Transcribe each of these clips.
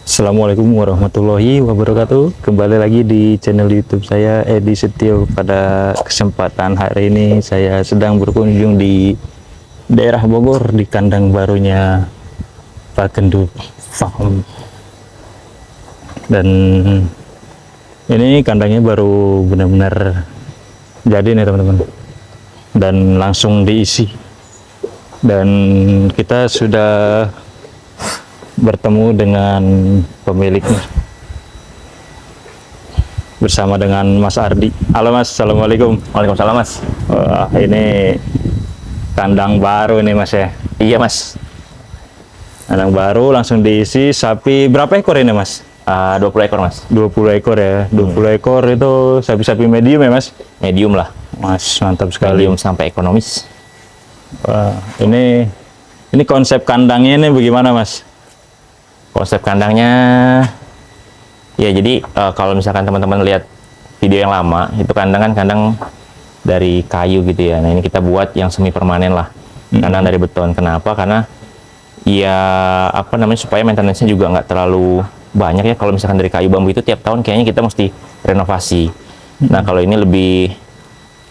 Assalamualaikum warahmatullahi wabarakatuh. Kembali lagi di channel YouTube saya, Edi Setio. Pada kesempatan hari ini saya sedang berkunjung di daerah Bogor di kandang barunya Pak Gendu Farm. Dan ini kandangnya baru benar-benar jadi nih teman-teman. Dan langsung diisi. Dan kita sudah bertemu dengan pemiliknya bersama dengan Mas Ardi. Halo Mas, Assalamualaikum. Waalaikumsalam Mas. Wah, ini kandang baru nih Mas ya. Iya Mas. Kandang baru langsung diisi. Sapi berapa ekor ini Mas? 20 ekor Mas. 20 ekor ya. 20 ekor itu sapi-sapi medium ya Mas? Medium lah. Mas, mantap sekali. Medium sampai ekonomis. Wah, ini konsep kandangnya ini bagaimana Mas? Konsep kandangnya ya jadi kalau misalkan teman-teman lihat video yang lama itu kandang dari kayu gitu ya. Nah ini kita buat yang semi permanen lah, kandang dari beton. Kenapa? Karena ya apa namanya, supaya maintenance-nya juga nggak terlalu banyak ya. Kalau misalkan dari kayu bambu itu tiap tahun kayaknya kita mesti renovasi. Nah kalau ini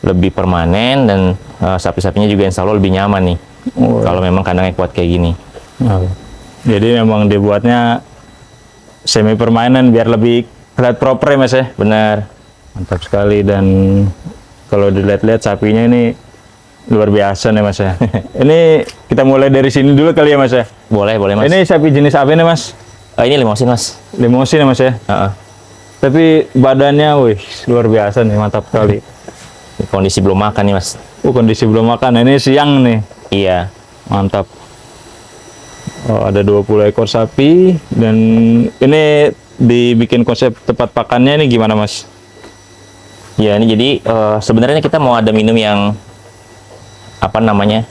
lebih permanen dan sapi-sapinya juga insya Allah lebih nyaman nih. Kalau memang kandangnya kuat kayak gini. Jadi memang dibuatnya semi permanen biar lebih kelihatan proper ya Mas ya. Benar. Mantap sekali. Dan kalau dilihat-lihat sapinya ini luar biasa nih Mas ya. Ini kita mulai dari sini dulu kali ya Mas ya. Boleh Mas. Ini sapi jenis apa nih Mas? Ini limosin Mas. Limosin ya Mas ya. Tapi badannya, wih, luar biasa nih, mantap sekali. Kondisi belum makan nih Mas. Kondisi belum makan. Ini siang nih. Iya. Mantap. Oh, ada 20 ekor sapi. Dan ini dibikin konsep tempat pakannya ini gimana Mas? Ya ini jadi sebenarnya kita mau ada minum yang apa namanya,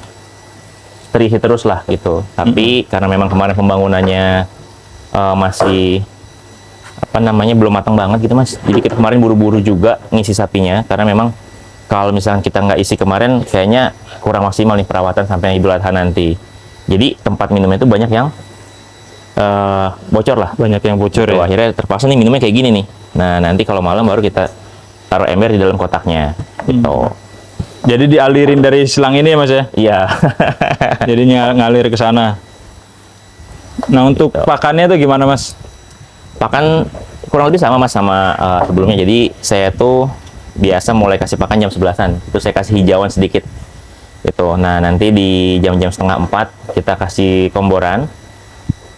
terisi terus lah gitu. Tapi karena memang kemarin pembangunannya masih apa namanya, belum matang banget gitu Mas. Jadi kita kemarin buru-buru juga ngisi sapinya karena memang kalau misalnya kita nggak isi kemarin kayaknya kurang maksimal nih perawatan sampai Idul Adha nanti. Jadi tempat minumnya itu banyak yang bocor lah. Banyak yang bocor ya? Akhirnya terpaksa nih minumnya kayak gini nih. Nah nanti kalau malam baru kita taruh ember di dalam kotaknya gitu. Jadi dialirin dari selang ini ya Mas ya? Iya. Jadi ngalir ke sana. Nah untuk pakannya tuh gimana Mas? Pakan kurang lebih sama Mas sama sebelumnya. Jadi saya tuh biasa mulai kasih pakan jam 11-an. Itu saya kasih hijauan sedikit. Gitu. Nah nanti di jam-jam setengah 4 kita kasih komboran.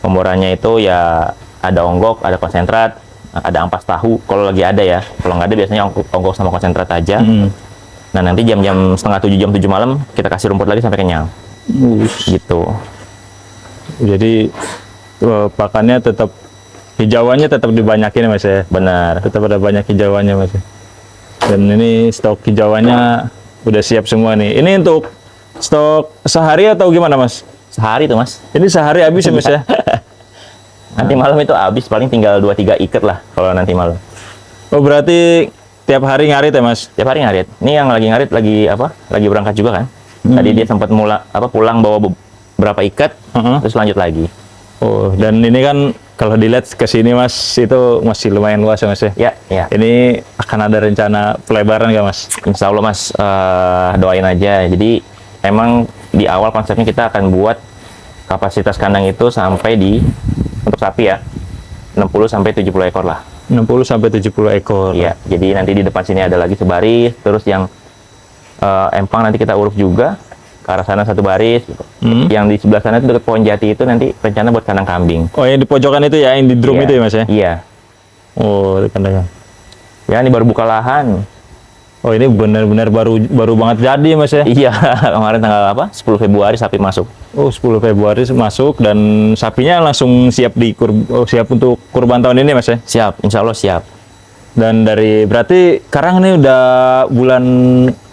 Komborannya itu ya ada onggok, ada konsentrat, ada ampas tahu kalau lagi ada ya. Kalau nggak ada biasanya onggok sama konsentrat aja. Nah nanti jam-jam setengah 7, jam 7 malam kita kasih rumput lagi sampai kenyang. Gitu. Jadi pakannya tetap, hijauannya tetap dibanyakin ya Mas ya? Benar. Tetap ada banyak hijauannya Mas ya? Dan ini stok hijauannya udah siap semua nih. Ini untuk stok sehari atau gimana Mas? Sehari tuh Mas. Ini sehari habis ya Mas ya? Nanti malam itu habis, paling tinggal 2-3 ikat lah kalau nanti malam. Oh berarti tiap hari ngarit ya Mas? Tiap hari ngarit. Ini yang lagi ngarit lagi apa? Lagi berangkat juga kan? Tadi dia sempat pulang bawa berapa ikat, terus lanjut lagi. Oh, dan ini kan kalau dilihat ke sini Mas, itu masih lumayan luas ya Mas ya? Ya. Ini akan ada rencana pelebaran nggak Mas? Insya Allah Mas, doain aja. Jadi emang di awal konsepnya kita akan buat kapasitas kandang itu sampai untuk sapi ya 60-70 ekor lah. 60-70 ekor. Iya. Jadi nanti di depan sini ada lagi sebaris, terus yang empang nanti kita uruk juga ke arah sana satu baris. Gitu. Yang di sebelah sana itu dekat pohon jati itu nanti rencana buat kandang kambing. Oh yang di pojokan itu ya, yang di drum itu ya Mas ya? Iya. Oh di kandangnya. Ya ini baru buka lahan. Oh ini benar-benar baru banget jadi Mas ya? Iya, kemarin tanggal apa? 10 Februari sapi masuk. Oh 10 Februari masuk dan sapinya langsung siap siap untuk kurban tahun ini Mas ya? Siap, insya Allah siap. Dan berarti sekarang ini udah bulan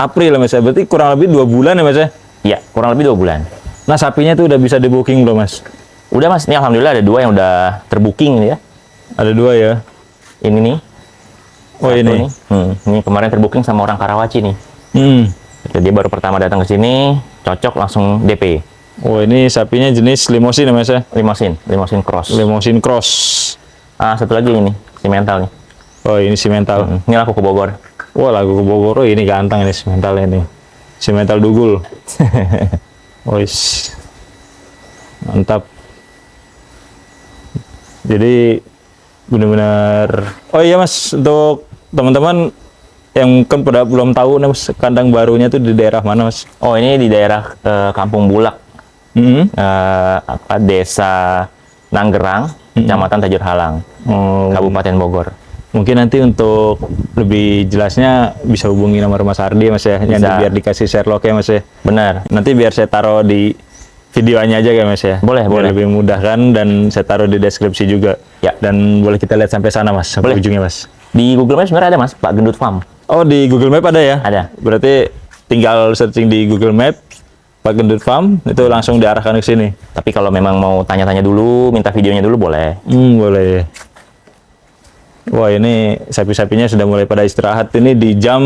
April ya Mas ya? Berarti kurang lebih 2 bulan ya Mas ya? Iya, kurang lebih 2 bulan. Nah sapinya itu udah bisa di booking belum Mas? Udah Mas, ini alhamdulillah ada 2 yang udah terbooking ya. Ada 2 ya? Ini nih. Oh ini? Ini kemarin terbooking sama orang Karawaci nih. Jadi baru pertama datang ke sini, cocok langsung DP. Oh ini sapinya jenis limosin ya Mas ya? Limosin cross. Limosin cross. Satu lagi ini, si mental nih. Oh, ini si mental. Ini laku ke Bogor. Wah, lagu ke Bogor. Oh, ini ganteng ini si mental ini. Si mental dugul. Wis. Mantap. Jadi benar-benar. Oh iya Mas, untuk teman-teman yang kan pada belum tahu nih Mas, kandang barunya tuh di daerah mana Mas? Oh, ini di daerah Kampung Bulak. Desa Nanggerang, Kecamatan Tajur Halang, Kabupaten Bogor. Mungkin nanti untuk lebih jelasnya bisa hubungi nomor Mas Ardi Mas ya, yang biar dikasih Sherlock ya Mas ya. Benar. Nanti biar saya taruh di videonya aja ya Mas ya. Boleh, biar boleh. lebih mudah kan, dan saya taruh di deskripsi juga. Ya. Dan boleh kita lihat sampai sana Mas, sampai Boleh. ujungnya Mas. Di Google Maps sebenarnya ada Mas, Pak Gendut Farm. Oh, di Google Map ada ya? Ada. Berarti tinggal searching di Google Map Pak Gendut Farm, itu langsung diarahkan ke sini. Tapi kalau memang mau tanya-tanya dulu, minta videonya dulu boleh. Boleh. Wah, ini sapi-sapinya sudah mulai pada istirahat. Ini di jam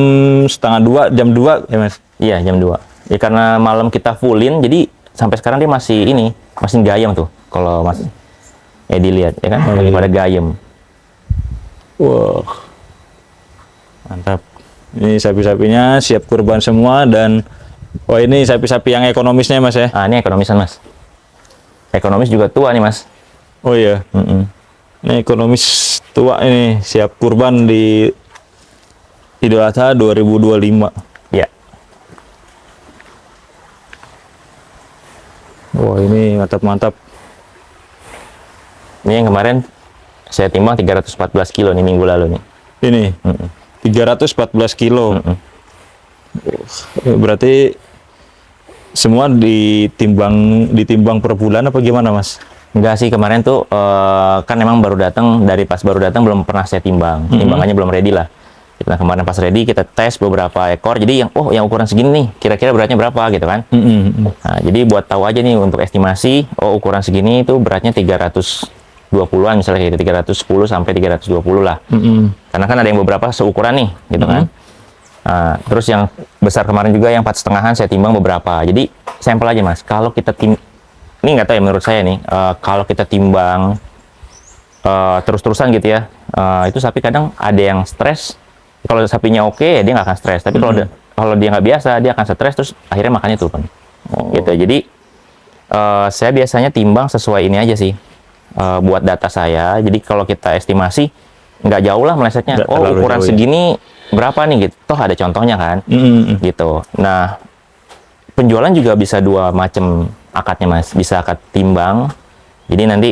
setengah 2, jam 2 ya Mas? Iya, jam 2. Ya karena malam kita fullin, jadi sampai sekarang dia masih gayem tuh. Kalau Mas Edi lihat, ya kan? Lagi pada gayem. Wah, mantap. Ini sapi-sapinya siap kurban semua, dan ini sapi-sapi yang ekonomisnya Mas ya? Ini ekonomisan Mas. Ekonomis juga tua nih Mas. Oh iya. Ini ekonomis tua ini, siap kurban di Idul Adha 2025. Ya. Wah, ini mantap-mantap. Ini yang kemarin saya timbang 314 kilo nih minggu lalu nih. Ini 314 kilo. Berarti semua ditimbang per bulan apa gimana Mas? Enggak sih, kemarin tuh kan emang baru datang, pas baru datang belum pernah saya timbang. Timbangannya belum ready lah. Kita kemarin pas ready kita tes beberapa ekor. Jadi yang ukuran segini nih, kira-kira beratnya berapa gitu kan. Nah, jadi buat tahu aja nih untuk estimasi, ukuran segini itu beratnya 320-an misalnya, kayak 310 sampai 320 lah. Karena kan ada yang beberapa seukuran nih gitu kan. Nah, terus yang besar kemarin juga yang 4,5-an saya timbang beberapa. Jadi sampel aja Mas. Kalau kita ini nggak tahu ya, menurut saya nih, kalau kita timbang terus-terusan gitu ya, itu sapi kadang ada yang stres. Kalau sapinya oke, ya dia nggak akan stres. Tapi kalau dia nggak biasa, dia akan stres, terus akhirnya makannya turun. Gitu. Jadi saya biasanya timbang sesuai ini aja sih, buat data saya. Jadi kalau kita estimasi nggak jauh lah melesetnya. Ukuran segini berapa nih gitu. Toh ada contohnya kan, gitu. Nah, penjualan juga bisa dua macam akadnya Mas. Bisa akad timbang. Jadi nanti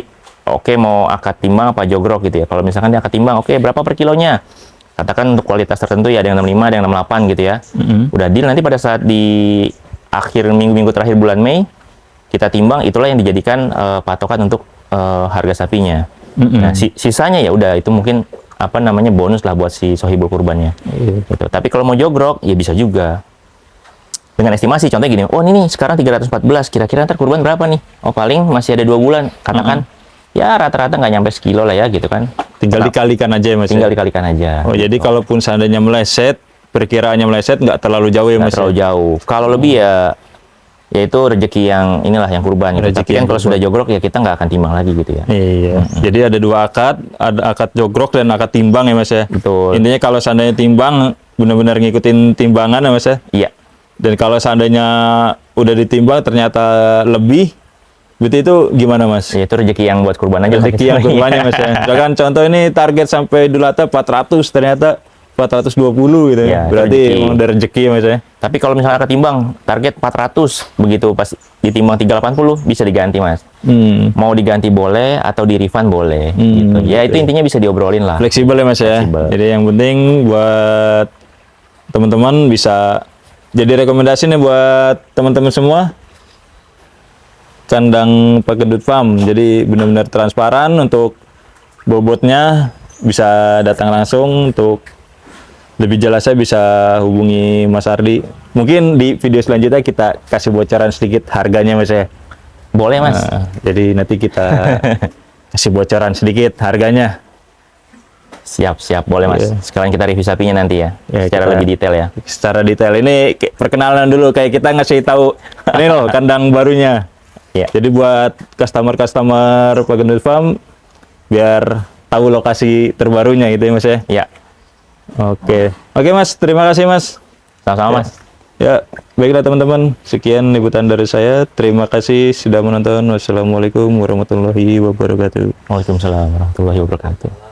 mau akad timbang apa jogrok gitu ya. Kalau misalkan dia akad timbang, berapa per kilonya? Katakan untuk kualitas tertentu ya, ada yang 65, ada yang 68 gitu ya. Udah deal, nanti pada saat di akhir minggu-minggu terakhir bulan Mei kita timbang, itulah yang dijadikan patokan untuk harga sapinya. Nah, sisanya ya udah itu mungkin bonus lah buat si sohibul kurbannya. Gitu. Tapi kalau mau jogrok ya bisa juga. Dengan estimasi, contohnya gini, ini nih sekarang 314, kira-kira ntar kurban berapa nih? Paling masih ada 2 bulan. Katakan ya rata-rata nggak nyampe sekilo lah ya gitu kan. Tinggal dikalikan aja ya Mas? Tinggal dikalikan aja. Jadi kalaupun seandainya meleset, perkiraannya meleset nggak terlalu jauh ya Mas? Nggak terlalu jauh. Kalau lebih ya itu rezeki yang yang kurban gitu. Tapi kan kalau sudah jogrok ya kita nggak akan timbang lagi gitu ya. Iya. Jadi ada 2 akad, ada akad jogrok dan akad timbang ya Mas ya? Betul. Intinya kalau seandainya timbang, benar-benar ngikutin timbangan ya Mas ya? Iya. Dan kalau seandainya udah ditimbang ternyata lebih, berarti itu gimana Mas? Ya, itu rezeki yang buat kurban aja. Rezeki yang kurbannya Mas ya. Misalkan contoh ini target sampai Idul Adha 400, ternyata 420 gitu ya. Berarti emang udah rezeki Mas ya. Tapi kalau misalnya ketimbang target 400, begitu pas ditimbang 380 bisa diganti Mas. Mau diganti boleh atau di refund boleh gitu. Ya itu intinya bisa diobrolin lah. Fleksibel ya Mas ya. Fleksibel. Jadi yang penting buat teman-teman bisa jadi rekomendasi nih buat teman-teman semua, kandang Pak Gendut Farm. Jadi benar-benar transparan untuk bobotnya, bisa datang langsung. Untuk lebih jelasnya bisa hubungi Mas Ardi. Mungkin di video selanjutnya kita kasih bocoran sedikit harganya Mas ya. Boleh Mas. Jadi nanti kita kasih bocoran sedikit harganya. Siap, boleh Mas. Sekalian kita review sapinya nanti ya, secara lebih detail ya. Secara detail ini perkenalan dulu, kayak kita ngasih tahu ini loh kandang barunya. Ya. Jadi buat customer Pak Gendut Farm biar tahu lokasi terbarunya gitu ya Mas ya. Ya, Oke. Oke Mas, terima kasih Mas. sama-sama Mas. Ya, baiklah teman-teman. Sekian liputan dari saya. Terima kasih sudah menonton. Wassalamualaikum warahmatullahi wabarakatuh. Waalaikumsalam warahmatullahi wabarakatuh.